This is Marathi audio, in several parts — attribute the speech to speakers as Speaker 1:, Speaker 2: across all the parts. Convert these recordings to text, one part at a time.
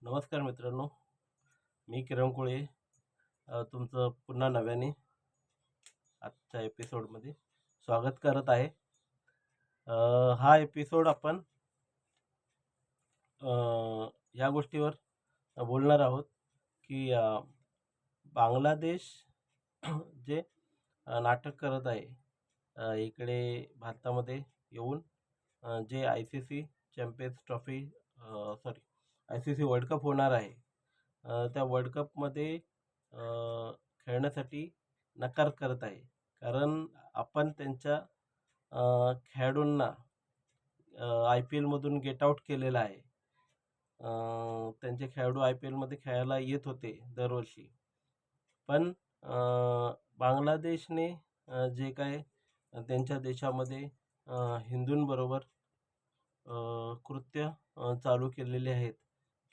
Speaker 1: नमस्कार मित्रांनो, मी किरण कुळे तुमचं पुन्हा नव्याने आजच्या एपिसोडमध्ये स्वागत करत आहे. हा एपिसोड आपण या गोष्टीवर बोलणार आहोत की बांगलादेश जे नाटक करत आहे इकडे भारतामध्ये येऊन जे ICC champions trophy sorry ICC world cup होणार आहे. त्या वर्ल्ड कपमध्ये खेळण्यासाठी नकार करत आहे. कारण आपण त्यांच्या खेळाडूंना IPL मधून गेट आउट केलेलं आहे. त्यांचे खेळाडू IPLमध्ये खेळायला येत होते दरवर्षी. पण बांगलादेशने जे काय त्यांच्या देशामध्ये हिंदूंबरोबर कृत्य चालू केलेले आहेत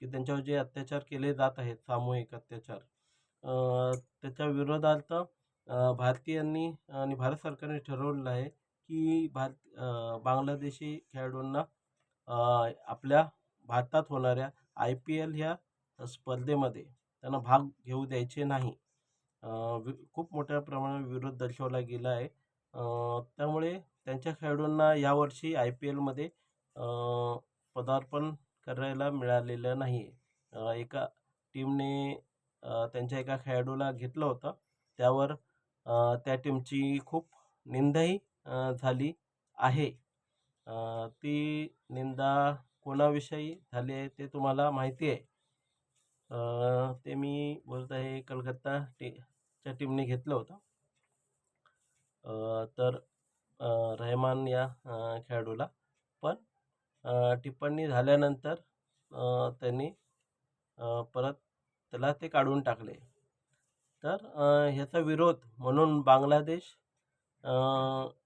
Speaker 1: की त्यांच्यावर जे अत्याचार केले जात आहेत, सामूहिक अत्याचार, त्याच्या विरोधात भारतीयांनी आणि भारत सरकारने ठरवलेलं आहे की बांगलादेशी खेळाडूंना आपल्या भारतात होणाऱ्या IPL ह्या स्पर्धेमध्ये त्यांना भाग घेऊ द्यायचे नाही. खूप मोठ्या प्रमाणात विरोध दर्शवला गेला आहे. त्यामुळे त्यांच्या खेळाडूंना यावर्षी IPLमध्ये पदार्पण करायला मिळालेलं नाही आहे. एका टीमने त्यांच्या एका खेळाडूला घेतलं होतं. त्यावर त्या टीमची खूप निंदाही झाली आहे. ती निंदा कोणाविषयी झाली आहे ते तुम्हाला माहिती आहे. ते मी बोलत आहे च्या टीमने घेतलं होतं. तर रहमान या खेळाडूला पण टिप्पणी झाल्यानंतर त्यांनी परत त्याला ते काढून टाकले. तर ह्याचा विरोध म्हणून बांगलादेश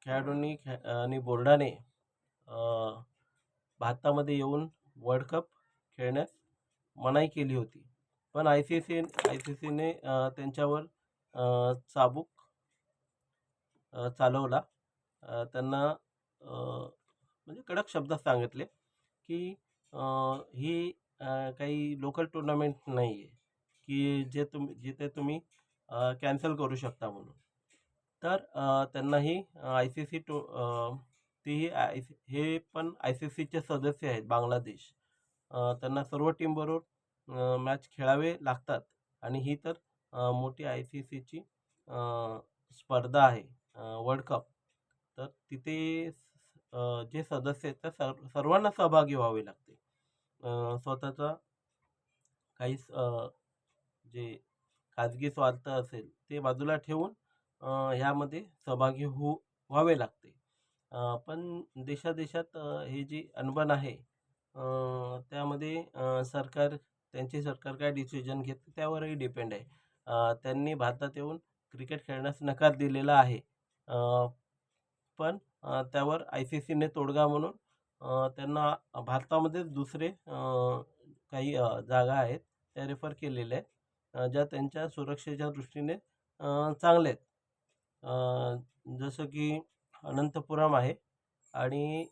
Speaker 1: खेळाडूंनी आणि बोर्डाने भारतामध्ये येऊन वर्ल्ड कप खेळण्यास मनाई केली होती. पण ICCने त्यांच्यावर चाबूक चालवला. त्यांना म्हणजे कडक शब्दात सांगितले की ही काही लोकल टुर्नामेंट नाही आहे की जिथे तुम्ही कॅन्सल करू शकता म्हणून. तर त्यांनाही ICC हे पण ICCचे सदस्य आहेत बांगलादेश. त्यांना सर्व टीमबरोबर मॅच खेळावे लागतात आणि ही तर मोठी ICCची स्पर्धा आहे वर्ल्ड कप. तर तिथे जे सदस्य आहेत त्या सर्वांना सहभागी व्हावे लागते. स्वतःचा काही जे खाजगी स्वार्थ असेल ते बाजूला ठेवून ह्यामध्ये सहभागी व्हावे लागते. पण देशादेशात हे जी अनबन आहे त्यामध्ये त्यांची सरकार काय डिसिजन घेते त्यावरही डिपेंड आहे. त्यांनी भारतात येऊन क्रिकेट खेळण्यास नकार दिलेला आहे. पण त्यावर ICCने तोडगा म्हणून त्यांना भारतामध्येच दुसरे काही जागा आहेत त्या रेफर केलेल्या आहेत ज्या त्यांच्या सुरक्षेच्या दृष्टीने चांगल्या आहेत. जसं की अनंतपुरम आहे आणि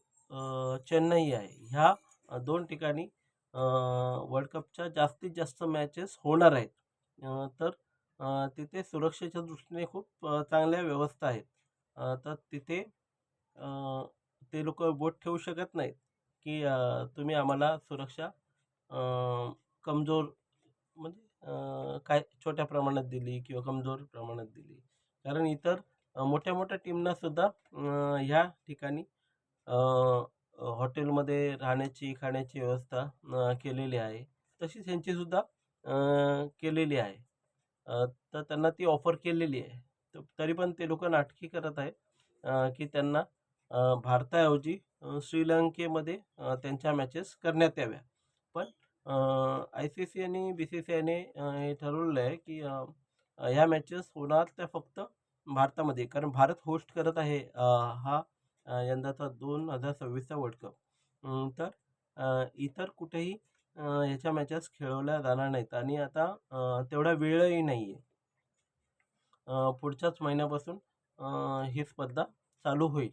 Speaker 1: चेन्नई आहे. ह्या 2 ठिकाणी वर्ल्ड कपच्या जास्तीत जास्त मॅचेस होणार आहेत. तर तिथे सुरक्षेच्या दृष्टीने खूप चांगल्या व्यवस्था आहेत. तर तिथे ते लोक बोट ठेवू शकत नाहीत की तुम्ही आम्हाला सुरक्षा कमजोर म्हणजे काय छोट्या प्रमाणात दिली किंवा कमजोर प्रमाणात दिली. कारण इतर मोठ्या मोठ्या टीमना सुद्धा ह्या ठिकाणी हॉटेलमध्ये राहण्याची खाण्याची व्यवस्था केलेली आहे. तशीच ह्यांची सुद्धा केलेली आहे. तर त्यांना ती ऑफर केलेली आहे. तरी पण ते लोक नाटकी करत आहेत की त्यांना भारताऐवजी श्रीलंकेमध्ये त्यांच्या मॅचेस करण्यात याव्या. पण ICC आणि BCCIने हे ठरवलेलं आहे की ह्या मॅचेस होणार त्या फक्त भारतामध्ये. कारण भारत होस्ट करत आहे हा यंदाचा 2026चा वर्ल्ड कप. तर इतर कुठेही ह्याच्या मॅचेस खेळवल्या जाणार नाहीत आणि आता तेवढा वेळही नाही आहे. पुढच्याच महिन्यापासून ही स्पर्धा चालू होईल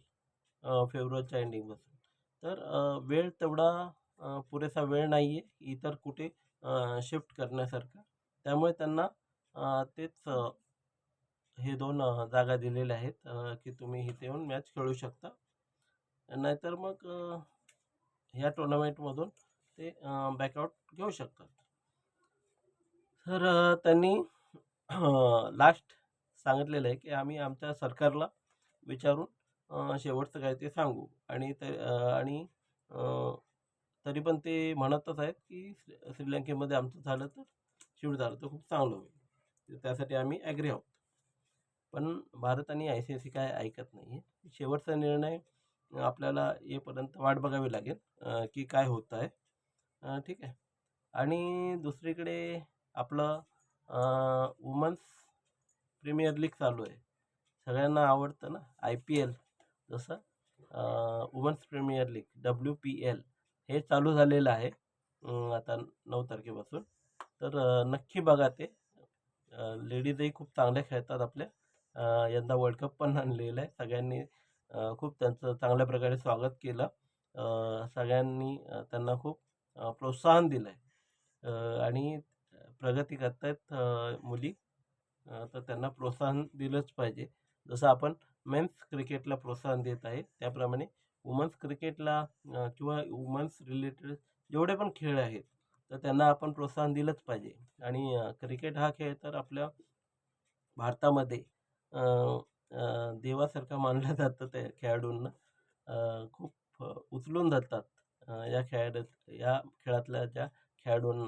Speaker 1: फेब्रुवारीच्या एंडिंगपासून. तर वेळ तेवढा पुरेसा वेळ नाही आहे इतर कुठे शिफ्ट करण्यासारखं. त्यामुळे त्यांना तेच हे 2 जागा दिलेल्या आहेत, की तुम्ही इथे येऊन मॅच खेळू शकता. नाहीतर मग ह्या टुर्नामेंटमधून ते बॅकआउट घेऊ शकतात. तर त्यांनी लास्ट सांगितलेलं आहे, की आम्ही आमच्या सरकारला विचारून शेवटचं काय ते सांगू आणि आणि अ, तरी पण ते म्हणतच आहेत, की श्रीलंकेमध्ये आमचं झालं तर शिफ्ट झालं तर खूप चांगलं होईल. तर त्यासाठी आम्ही ॲग्री आहोत. पण भारत आणि ICC काय ऐकत नाही आहे. शेवटचा निर्णय आपल्याला येईपर्यंत वाट बघावी लागेल, की काय होत आहे. ठीक आहे. आणि दुसरीकडे आपलं वुमन्स प्रीमियर लीग चालू आहे. सगळ्यांना आवडतं ना IPL. जसं वुमन्स प्रीमियर लीग WPL हे चालू झालेलं आहे आता 9 तारखेपासून. तर नक्की बघा ते. लेडीजही खूप चांगल्या खेळतात आपल्या. यंदा वर्ल्ड कप पण आणलेला आहे. सगळ्यांनी खूप त्यांचं चांगल्या प्रकारे स्वागत केलं. सगळ्यांनी त्यांना खूप प्रोत्साहन दिलं आहे. आणि प्रगती करतायत मुली. तर त्यांना प्रोत्साहन दिलंच पाहिजे. जसं आपण मेन्स क्रिकेटला प्रोत्साहन देत आहे, त्याप्रमाणे वुमन्स क्रिकेटला किंवा वुमन्स रिलेटेड जेवढे पण खेळ आहेत, तर त्यांना आपण प्रोत्साहन दिलंच पाहिजे. आणि क्रिकेट हा खेळ तर आपल्या भारतामध्ये अ, देवासारखं मानलं जातं त्या खेळाडूंना. खूप उचलून धरतात या खेळाडूत या खेळातल्या ज्या खेळाडूंना.